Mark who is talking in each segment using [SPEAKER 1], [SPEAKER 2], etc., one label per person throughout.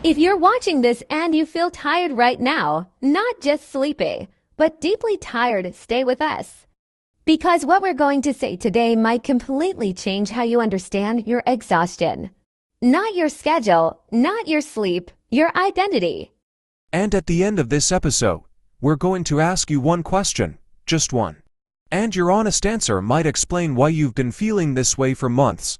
[SPEAKER 1] If you're watching this and you feel tired right now, not just sleepy, but deeply tired, stay with us. Because what we're going to say today might completely change how you understand your exhaustion. Not your schedule, not your sleep, your identity.
[SPEAKER 2] And at the end of this episode, we're going to ask you one question, just one. And your honest answer might explain why you've been feeling this way for months.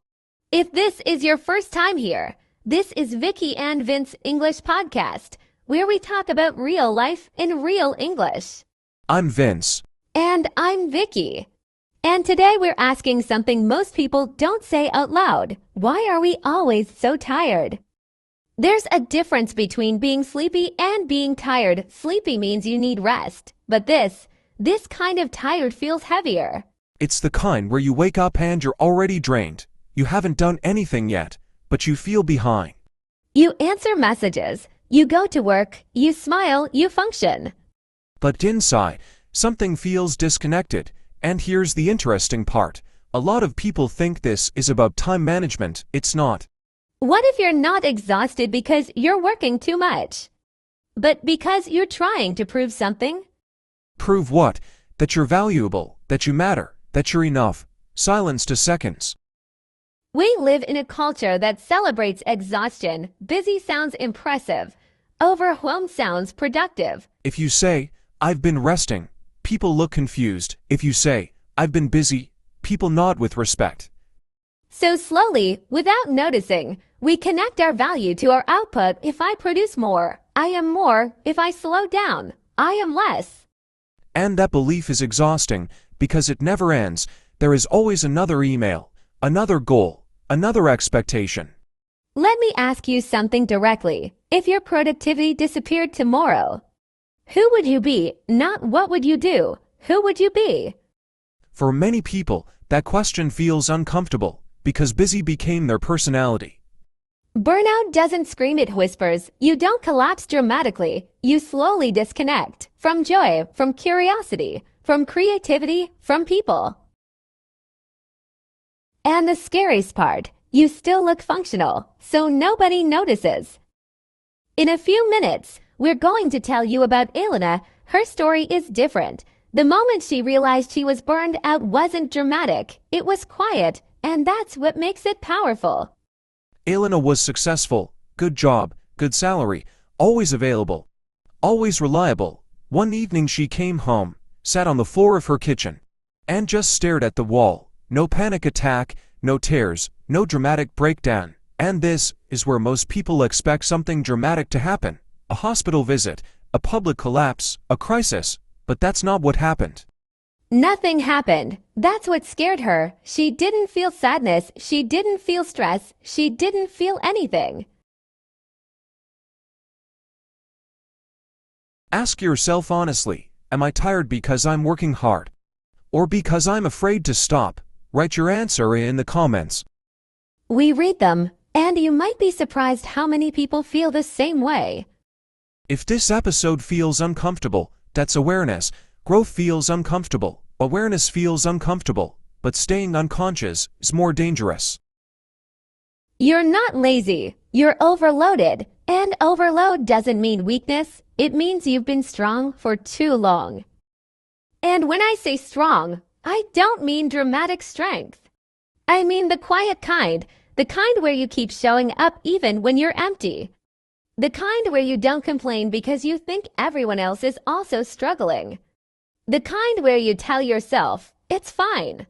[SPEAKER 1] If this is your first time here, this is Vicky and Vince English Podcast, where we talk about real life in real English.
[SPEAKER 2] I'm Vince.
[SPEAKER 1] And I'm Vicky. And today we're asking something most people don't say out loud. Why are we always so tired? There's a difference between being sleepy and being tired. Sleepy means you need rest. But this kind of tired feels heavier.
[SPEAKER 2] It's the kind where you wake up and you're already drained. You haven't done anything yet, but you feel behind.
[SPEAKER 1] You answer messages, you go to work, you smile, you function.
[SPEAKER 2] But inside, something feels disconnected. And here's the interesting part. A lot of people think this is about time management. It's not.
[SPEAKER 1] What if you're not exhausted because you're working too much? But because you're trying to prove something?
[SPEAKER 2] Prove what? That you're valuable, that you matter, that you're enough. Silence to seconds.
[SPEAKER 1] We live in a culture that celebrates exhaustion. Busy sounds impressive. Overwhelmed sounds productive.
[SPEAKER 2] If you say, I've been resting, people look confused. If you say, I've been busy, people nod with respect.
[SPEAKER 1] So slowly, without noticing, we connect our value to our output. If I produce more, I am more. If I slow down, I am less.
[SPEAKER 2] And that belief is exhausting because it never ends. There is always another email, another goal, another expectation.
[SPEAKER 1] Let me ask you something directly. If your productivity disappeared tomorrow, who would you be? Not what would you do? Who would you be?
[SPEAKER 2] For many people, that question feels uncomfortable because busy became their personality.
[SPEAKER 1] Burnout doesn't scream, it whispers. You don't collapse dramatically. You slowly disconnect from joy, from curiosity, from creativity, from people. And the scariest part, you still look functional, so nobody notices. In a few minutes, we're going to tell you about Elena. Her story is different. The moment she realized she was burned out wasn't dramatic. It was quiet, and that's what makes it powerful.
[SPEAKER 2] Elena was successful, good job, good salary, always available, always reliable. One evening she came home, sat on the floor of her kitchen, and just stared at the wall. No panic attack, no tears, no dramatic breakdown. And this is where most people expect something dramatic to happen. A hospital visit, a public collapse, a crisis. But that's not what happened.
[SPEAKER 1] Nothing happened. That's what scared her. She didn't feel sadness. She didn't feel stress. She didn't feel anything.
[SPEAKER 2] Ask yourself honestly, am I tired because I'm working hard? Or because I'm afraid to stop? Write your answer in the comments.
[SPEAKER 1] We read them, and you might be surprised how many people feel the same way.
[SPEAKER 2] If this episode feels uncomfortable, that's awareness. Growth feels uncomfortable. Awareness feels uncomfortable. But staying unconscious is more dangerous.
[SPEAKER 1] You're not lazy. You're overloaded. And overload doesn't mean weakness. It means you've been strong for too long. And when I say strong, I don't mean dramatic strength. I mean the quiet kind. The kind where you keep showing up even when you're empty. The kind where you don't complain because you think everyone else is also struggling. The kind where you tell yourself, it's fine.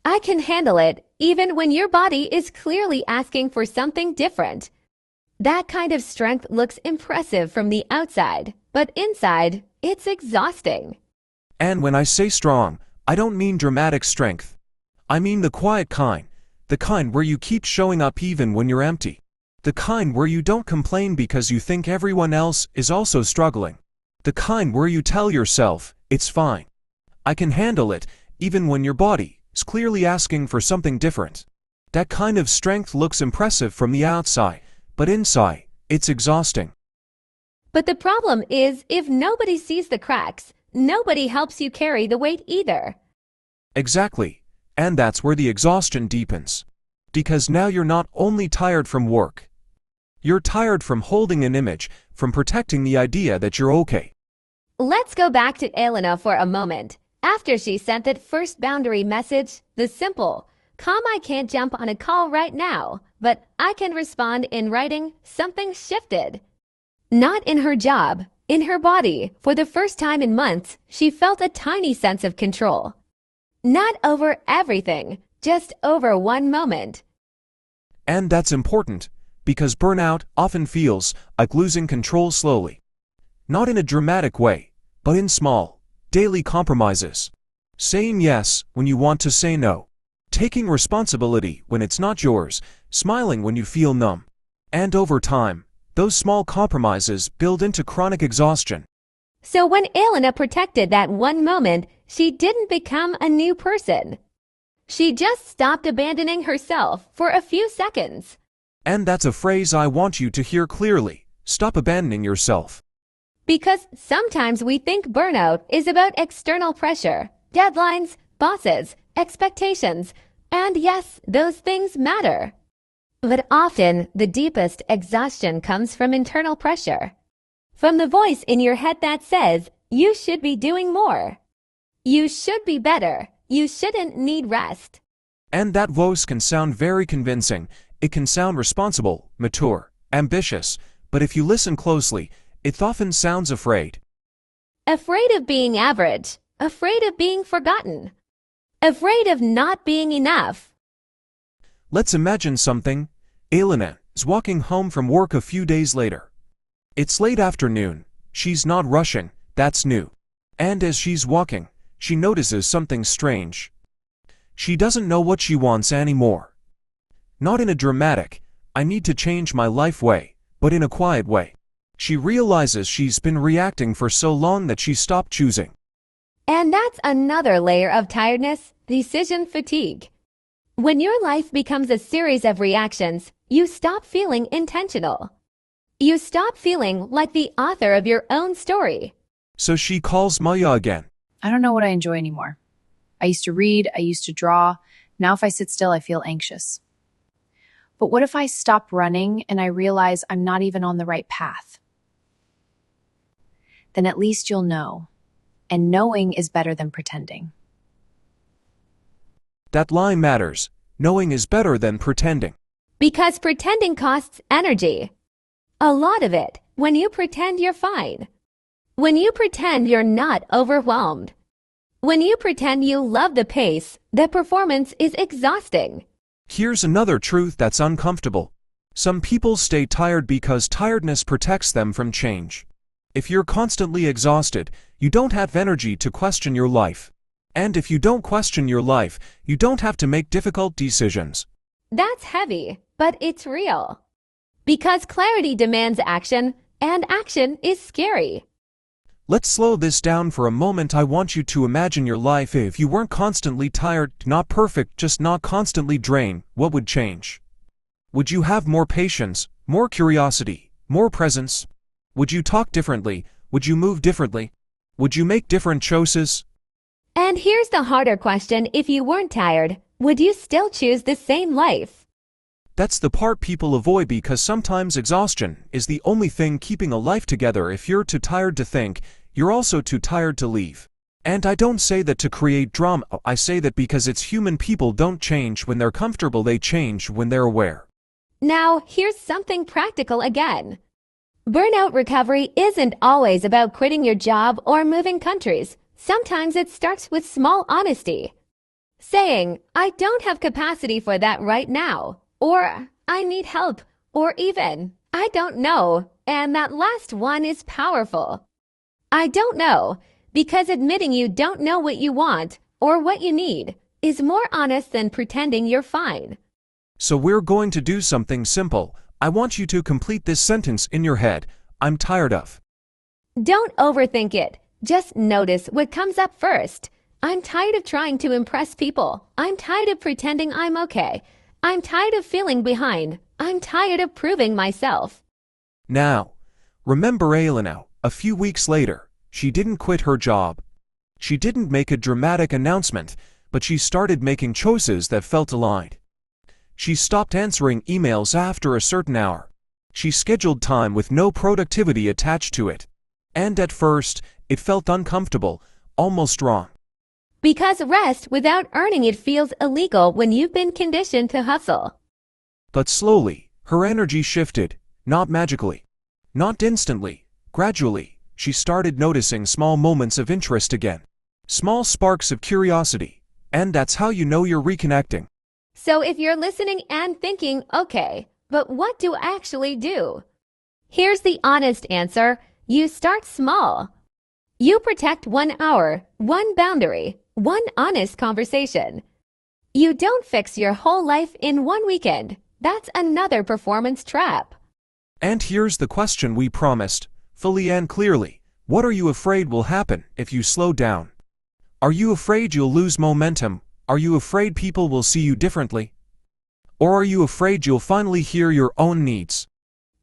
[SPEAKER 1] I can handle it, even when your body is clearly asking for something different. That kind of strength looks impressive from the outside, but inside, it's exhausting.
[SPEAKER 2] And when I say strong, I don't mean dramatic strength. I mean the quiet kind. The kind where you keep showing up even when you're empty. The kind where you don't complain because you think everyone else is also struggling. The kind where you tell yourself, it's fine. I can handle it, even when your body is clearly asking for something different. That kind of strength looks impressive from the outside, but inside, it's exhausting.
[SPEAKER 1] But the problem is, if nobody sees the cracks, nobody helps you carry the weight either.
[SPEAKER 2] Exactly. And that's where the exhaustion deepens. Because now you're not only tired from work. You're tired from holding an image, from protecting the idea that you're okay.
[SPEAKER 1] Let's go back to Elena for a moment. After she sent that first boundary message, the simple, "Come, I can't jump on a call right now, but I can respond in writing," something shifted. Not in her job, in her body. For the first time in months, she felt a tiny sense of control. Not over everything, just over one moment.
[SPEAKER 2] And that's important, because burnout often feels like losing control slowly. Not in a dramatic way, but in small, daily compromises. Saying yes when you want to say no. Taking responsibility when it's not yours, smiling when you feel numb. And over time, those small compromises build into chronic exhaustion.
[SPEAKER 1] So when Elena protected that one moment, she didn't become a new person. She just stopped abandoning herself for a few seconds.
[SPEAKER 2] And that's a phrase I want you to hear clearly. Stop abandoning yourself.
[SPEAKER 1] Because sometimes we think burnout is about external pressure, deadlines, bosses, expectations, and yes, those things matter. But often, the deepest exhaustion comes from internal pressure. From the voice in your head that says, you should be doing more. You should be better. You shouldn't need rest.
[SPEAKER 2] And that voice can sound very convincing. It can sound responsible, mature, ambitious, but if you listen closely, it often sounds afraid.
[SPEAKER 1] Afraid of being average. Afraid of being forgotten. Afraid of not being enough.
[SPEAKER 2] Let's imagine something. Elena is walking home from work a few days later. It's late afternoon. She's not rushing, that's new. And as she's walking, she notices something strange. She doesn't know what she wants anymore. Not in a dramatic, "I need to change my life" way, but in a quiet way. She realizes she's been reacting for so long that she stopped choosing.
[SPEAKER 1] And that's another layer of tiredness, decision fatigue. When your life becomes a series of reactions, you stop feeling intentional. You stop feeling like the author of your own story.
[SPEAKER 2] So she calls Maya again.
[SPEAKER 3] I don't know what I enjoy anymore. I used to read, I used to draw. Now if I sit still, I feel anxious. But what if I stop running and I realize I'm not even on the right path? Then at least you'll know. And knowing is better than pretending.
[SPEAKER 2] That line matters. Knowing is better than pretending.
[SPEAKER 1] Because pretending costs energy. A lot of it, when you pretend you're fine. When you pretend you're not overwhelmed. When you pretend you love the pace, the performance is exhausting.
[SPEAKER 2] Here's another truth that's uncomfortable. Some people stay tired because tiredness protects them from change. If you're constantly exhausted, you don't have energy to question your life. And if you don't question your life, you don't have to make difficult decisions.
[SPEAKER 1] That's heavy, but it's real. Because clarity demands action, and action is scary.
[SPEAKER 2] Let's slow this down for a moment. I want you to imagine your life if you weren't constantly tired, not perfect, just not constantly drained. What would change? Would you have more patience, more curiosity, more presence? Would you talk differently? Would you move differently? Would you make different choices?
[SPEAKER 1] And here's the harder question: if you weren't tired, would you still choose the same life?
[SPEAKER 2] That's the part people avoid because sometimes exhaustion is the only thing keeping a life together. If you're too tired to think, you're also too tired to leave. And I don't say that to create drama, I say that because it's human. People don't change when they're comfortable, they change when they're aware.
[SPEAKER 1] Now, here's something practical again. Burnout recovery isn't always about quitting your job or moving countries. Sometimes it starts with small honesty. Saying, "I don't have capacity for that right now," or "I need help," or even, "I don't know," and that last one is powerful. I don't know, because admitting you don't know what you want or what you need is more honest than pretending you're fine.
[SPEAKER 2] So we're going to do something simple. I want you to complete this sentence in your head. I'm tired of.
[SPEAKER 1] Don't overthink it. Just notice what comes up first. I'm tired of trying to impress people. I'm tired of pretending I'm okay. I'm tired of feeling behind. I'm tired of proving myself.
[SPEAKER 2] Now, remember Elena, a few weeks later, she didn't quit her job. She didn't make a dramatic announcement, but she started making choices that felt aligned. She stopped answering emails after a certain hour. She scheduled time with no productivity attached to it. And at first, it felt uncomfortable, almost wrong.
[SPEAKER 1] Because rest without earning it feels illegal when you've been conditioned to hustle.
[SPEAKER 2] But slowly, her energy shifted, not magically, not instantly, gradually. She started noticing small moments of interest again. Small sparks of curiosity. And that's how you know you're reconnecting.
[SPEAKER 1] So if you're listening and thinking, okay, but what do I actually do? Here's the honest answer. You start small. You protect 1 hour, one boundary, one honest conversation. You don't fix your whole life in one weekend. That's another performance trap.
[SPEAKER 2] And here's the question we promised, fully and clearly. What are you afraid will happen if you slow down? Are you afraid you'll lose momentum? Are you afraid people will see you differently? Or are you afraid you'll finally hear your own needs?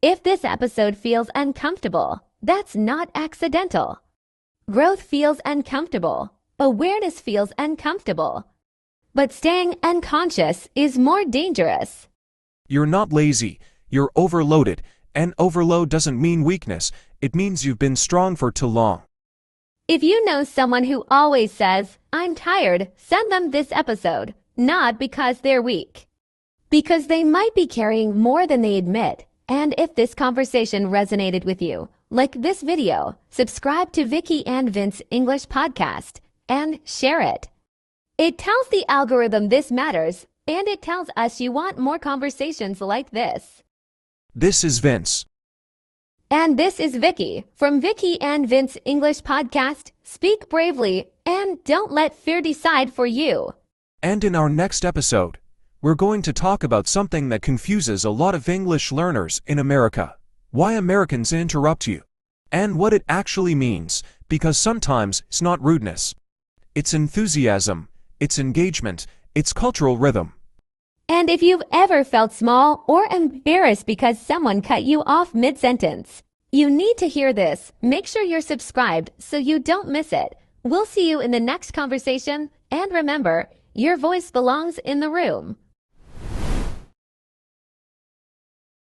[SPEAKER 1] If this episode feels uncomfortable, that's not accidental. Growth feels uncomfortable. Awareness feels uncomfortable. But staying unconscious is more dangerous.
[SPEAKER 2] You're not lazy, you're overloaded, and overload doesn't mean weakness, it means you've been strong for too long.
[SPEAKER 1] If you know someone who always says, I'm tired, send them this episode, not because they're weak. Because they might be carrying more than they admit. And if this conversation resonated with you, like this video, subscribe to Vicky and Vince English podcast, and share it. It tells the algorithm this matters, and it tells us you want more conversations like this.
[SPEAKER 2] This is Vince.
[SPEAKER 1] And this is Vicky from Vicky and Vince English podcast. Speak bravely and don't let fear decide for you.
[SPEAKER 2] And in our next episode, we're going to talk about something that confuses a lot of English learners in America. Why Americans interrupt you. And what it actually means, because sometimes it's not rudeness. It's enthusiasm, it's engagement, it's cultural rhythm.
[SPEAKER 1] And if you've ever felt small or embarrassed because someone cut you off mid-sentence, you need to hear this. Make sure you're subscribed so you don't miss it. We'll see you in the next conversation, and remember, your voice belongs in the room.